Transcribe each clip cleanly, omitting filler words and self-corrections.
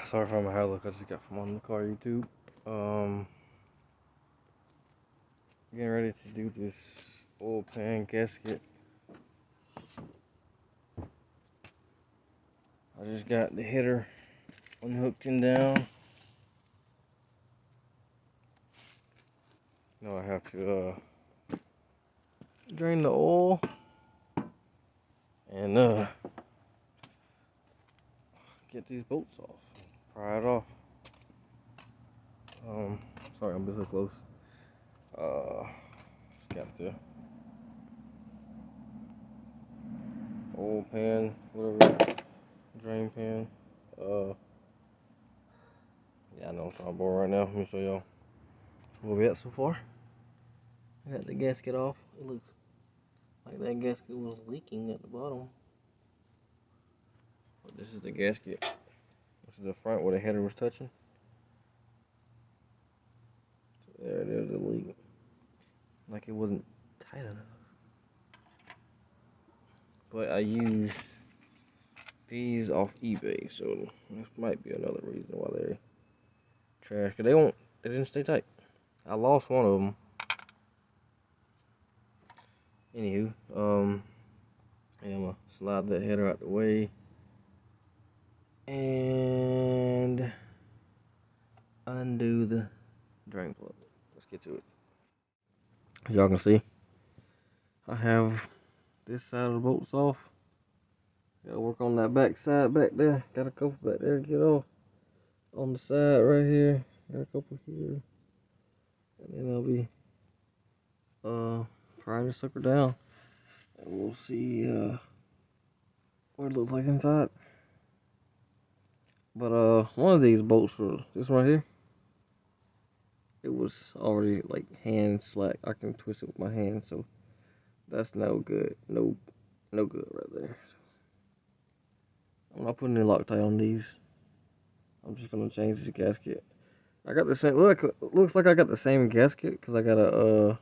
Sorry for my hair look I just got from on the car YouTube. Um, Getting ready to do this oil pan gasket. I just got the header unhooked and down. Now I have to drain the oil and get these bolts off. Pry it off. Sorry I'm so close. Just got the oil pan, whatever, drain pan. Yeah, I know I'm trying to bore right now. Let me show y'all where we at so far. I got the gasket off. It looks like that gasket was leaking at the bottom. But this is the gasket. This is the front where the header was touching. So there it is, the leak. Like it wasn't tight enough. But I used these off eBay, so this might be another reason why they're trash. Cause they didn't stay tight. I lost one of them. Anywho, I'm gonna slide that header out the way and undo the drain plug. Let's get to it. As y'all can see, I have this side of the bolts off. Gotta work on that back side back there. Got a couple back there to get off. On the side right here. Got a couple here. And then I'll be prying the sucker down. And we'll see what it looks like inside. But one of these bolts, this one right here, it was already like hand slack. I can twist it with my hand, so that's no good. No good right there. I'm not putting any Loctite on these. I'm just gonna change this gasket. I got the same. Looks like I got the same gasket because I got a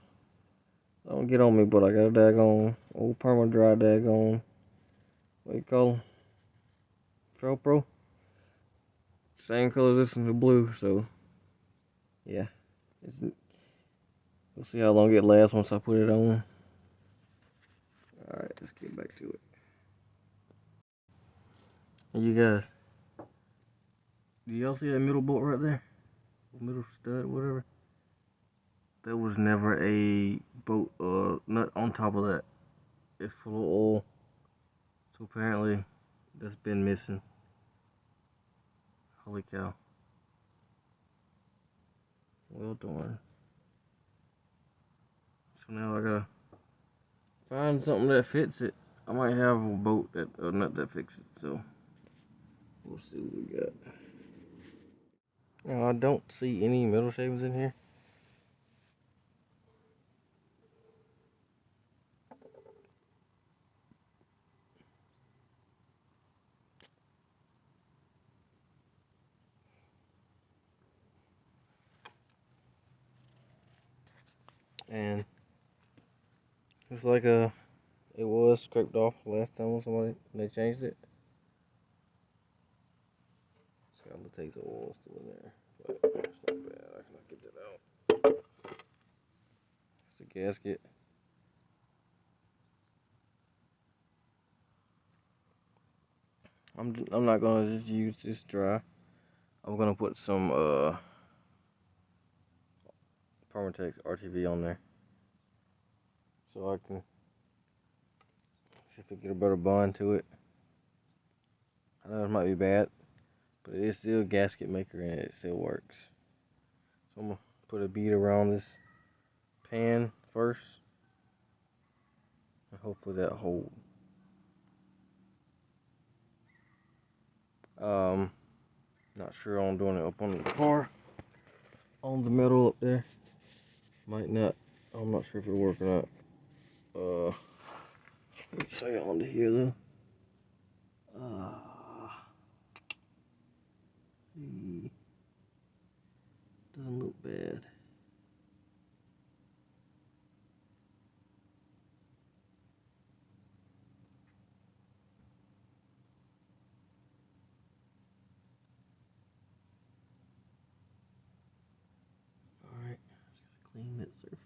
don't get on me, but I got a daggone old perma dry daggone. What you call them? Felpro. Same color as this in the blue. So yeah, we'll see how long it lasts once I put it on. All right, let's get back to it. And you guys, do y'all see that middle bolt right there? Middle stud, whatever. There was never a bolt nut on top of that. It's full of oil. So apparently that's been missing. Holy cow. Well done. So now I gotta find something that fits it. I might have a bolt that a nut that fixes it, so we'll see what we got. Now I don't see any metal shavings in here. And it's like it was scraped off last time when they changed it. It's got little takes of oil still in there, but it's not bad. I can get that out. It's a gasket. I'm not gonna just use this dry. I'm gonna put some Permatex RTV on there, so I can see if we get a better bond to it. I know it might be bad, but it is still a gasket maker and it still works. So I'm gonna put a bead around this pan first, and hopefully that holds. Not sure on doing it up on the car, on the metal up there. Might not. I'm not sure if it'll work or not. Let me show you onto here though. Doesn't look bad. surface.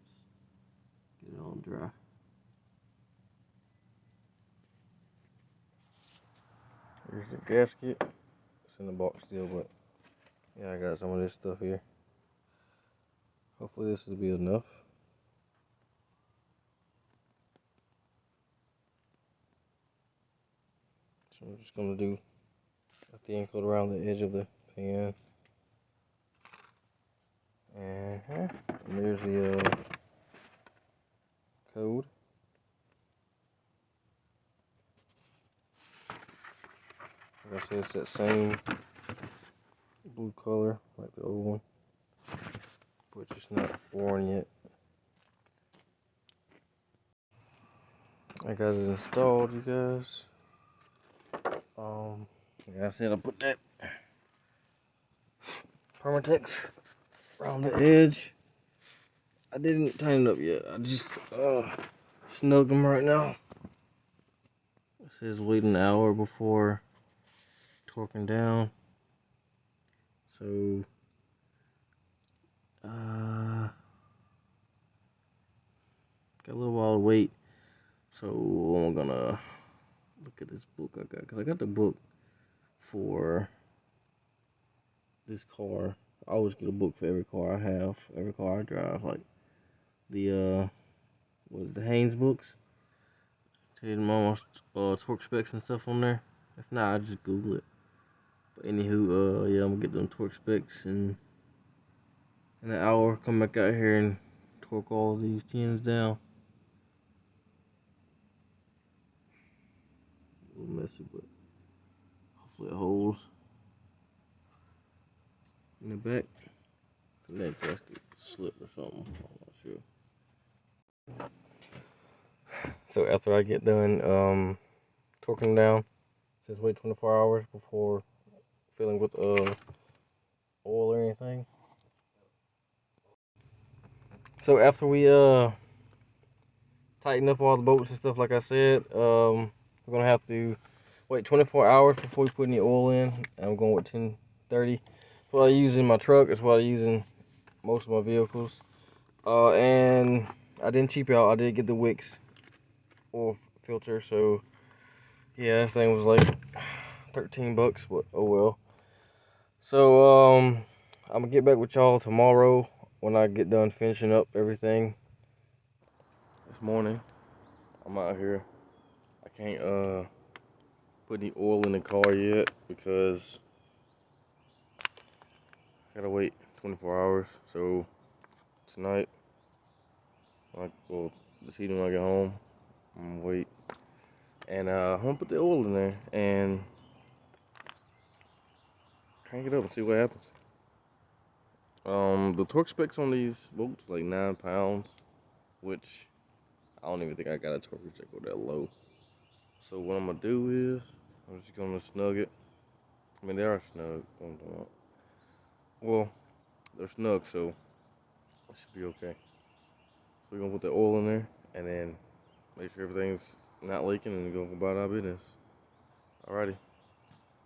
Get it all dry. Here's the gasket. It's in the box still, but yeah, I got some of this stuff here. Hopefully this will be enough. So I'm just gonna do a thin coat around the edge of the pan. And there's the code. Like I said, it's that same blue color like the old one, but it's just not worn yet. I got it installed, you guys. Like I said, I put that Permatex around the edge. I didn't tighten it up yet. I just snug them right now. It says wait an hour before torquing down. So got a little while to wait. So I'm gonna look at this book I got, cause I got the book for this car. I always get a book for every car I have, every car I drive. Like the the Haynes books. Tell you the torque specs and stuff on there. If not, I just Google it. But anywho, yeah, I'm gonna get them torque specs and in an hour come back out here and torque all these tins down. A little messy, but hopefully it holds. In the back, that gasket slipped or something. I'm not sure. So after I get done torquing down, it says wait 24 hours before filling with oil or anything. So after we tighten up all the bolts and stuff, like I said, we're gonna have to wait 24 hours before we put any oil in. And I'm going with 1030. It's what I use in my truck. It's what I use in most of my vehicles. And I didn't cheap out. I did get the Wix oil filter. So yeah, this thing was like 13 bucks, but oh well. So I'm gonna get back with y'all tomorrow when I get done finishing up everything. This morning I'm out here. I can't put any oil in the car yet because I gotta wait 24 hours. So tonight, well, this evening when I get home, I'm gonna wait and I'm gonna put the oil in there and crank it up and see what happens. The torque specs on these bolts like 9 pounds, which I don't even think I got a torque check with that low. So what I'm gonna do is I'm just gonna snug it. I mean, they are snug. Well, they're snug, so it should be okay. So we're gonna put the oil in there and then make sure everything's not leaking and go about our business. Alrighty.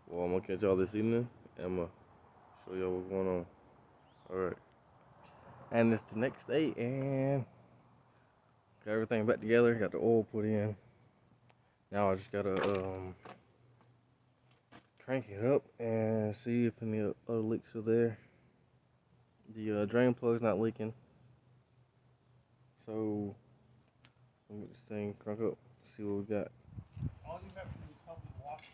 Well, I'm gonna catch y'all this evening and I'm gonna show y'all what's going on. Alright. And it's the next day and got everything back together, got the oil put in. Now I just gotta crank it up and see if any other leaks are there. The drain plug's not leaking. So let me get this thing crank up, see what we got. All you have to do is help me wash it.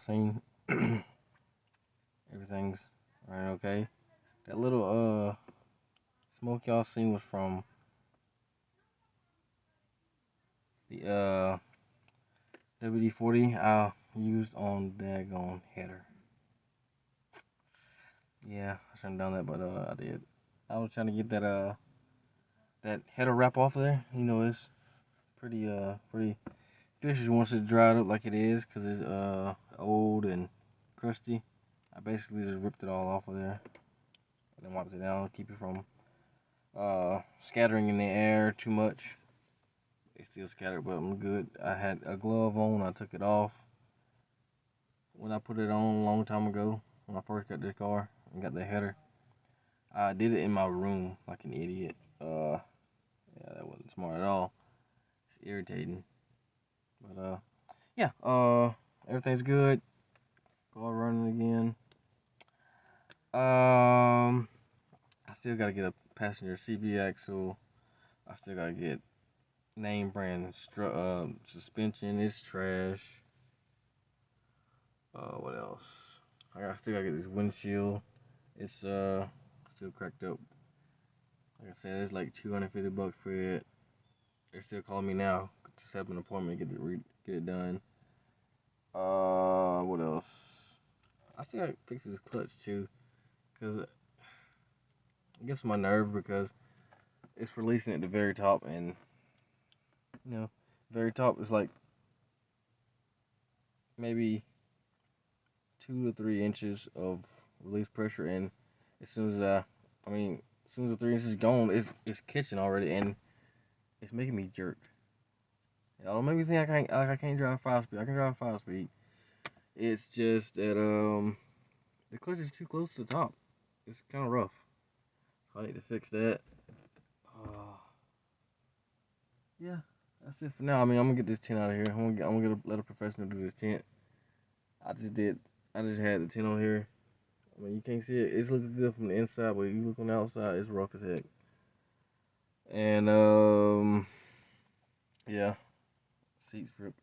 seen. Everything's running okay. That little smoke y'all seen was from the WD-40 I used on daggone header. Yeah, I shouldn't have done that, but I did. I was trying to get that header wrap off of there. You know, it's pretty fishy once it's dried up like it is, cause it's old and crusty. I basically just ripped it all off of there and then wiped it down, keep it from scattering in the air too much. It still scattered, but I'm good. I had a glove on. I took it off when I put it on a long time ago when I first got this car and got the header. I did it in my room like an idiot. Yeah, that wasn't smart at all. It's irritating. But yeah. Everything's good. Car running again. I still gotta get a passenger CV axle. I still gotta get name brand suspension. It's trash. What else? Still gotta get this windshield. It's still cracked up. Like I said, it's like $250 for it. They're still calling me now to set up an appointment to get it done. What else? I still gotta fix this clutch too, cause it gets my nerve because it's releasing at the very top, and very top is like maybe 2 to 3 inches of release pressure, and as soon as as soon as the 3 inches is gone, it's catching already, and it's making me jerk. Y'all don't make me think I can't drive 5 speed. I can drive 5 speed. It's just that the clutch is too close to the top. It's kind of rough. So I need to fix that. Yeah, that's it for now. I mean, I'm gonna get this tent out of here. I'm gonna let a professional do this tent. I just did. I just had the tent on here. I mean, you can't see it. It's looking good from the inside, but you look on the outside, it's rough as heck. And yeah, seats ripped.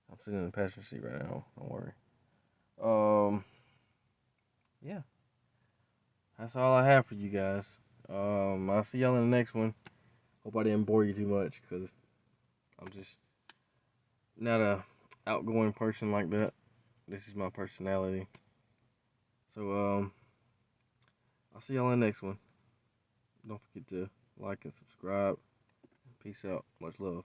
I'm sitting in the passenger seat right now. Don't worry. Yeah, that's all I have for you guys. I'll see y'all in the next one. Hope I didn't bore you too much, cause I'm just not a outgoing person like that. This is my personality. So I'll see y'all in the next one. Don't forget to like and subscribe. Peace out. Much love.